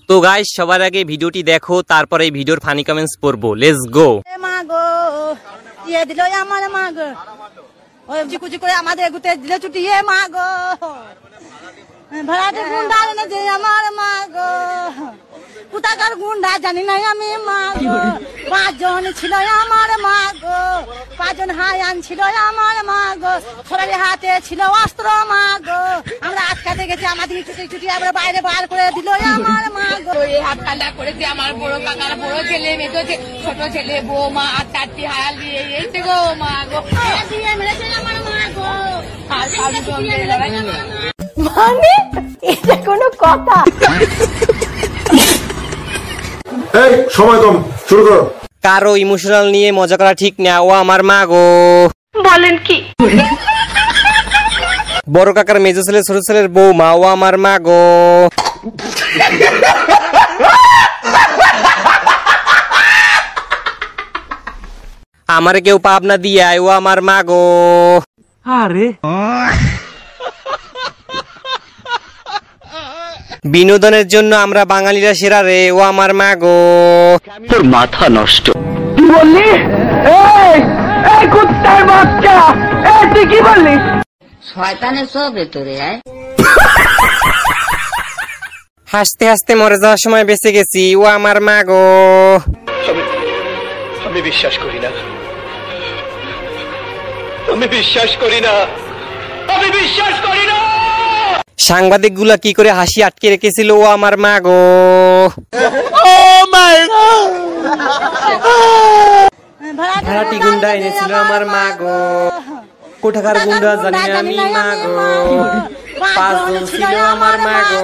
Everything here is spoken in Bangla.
তো গাইস সবার আগে ভিডিওটি দেখো, তারপরে এই ভিডিওর ফানি কমেন্টস পড়বো। Let's go. মা গো ইয়ে দিল আমার মা গো, ওই কুচি করে আমাদের গুতে দিল ছুটি এ মা গো, ভাড়াটে গুন্ডা এনে যে আমার মা গো, কোথাকার গুন্ডা জানি না আমি মা গো, 5 জন ছিল আমার মা গো, 5 জন হায়ান ছিল আমার মা গো, সবার হাতে ছিল অস্ত্র মা গো, আমরা আটকাতে গেছি আমাদের ছুটি ছুটি আমরা বাইরে বার করে দিল আমার মা গো। এই হাত কাটা করেছে আমার বড় কাকার বড় ছেলে, মেয়ে ছোট ছেলে, বৌমা আর 4টি হায়াল দিয়ে এসে গো মা গো, দিয়ে মেরেছে আমার মা গো, আর কালু সঙ্গে লড়াই মানে এটা কোনো কথা? এই সময় কম, শুরু করো। কারো ইমোশনাল নিয়ে মজা করা ঠিক না। ও আমার মা গো। বলেন কি? বড় কাকার মেজো ছেলে ছোট ছেলের বৌমা, ও আমার মা গো। আমারে কেউ পাবনা দিয়ে ও আমার মা গো। আরে বিনোদনের জন্য আমরা বাঙালিরা সেরা রে, ও আমার মা গো। তোর মাথা নষ্ট। কি বললি? এই কুত্তার বাচ্চা, তুই কি বললি? শয়তানের সব ভেতরে আয়। হাসতে হাসতে মরে যাওয়ার সময় বেঁচে গেছি, ও আমার মা গো। আমি বিশ্বাস করি না, আমি বিশ্বাস করি না, আমি বিশ্বাস করি না। সাংবাদিক গুলা কি করে হাসি আটকে রেখেছিল, ও আমার মা গো। ভাড়াটি গুন্ডা এনেছিল আমার মা গো, কোথাকার গুন্ডা জানি না আমি মা গো, 5 জন ছিল আমার মা গো।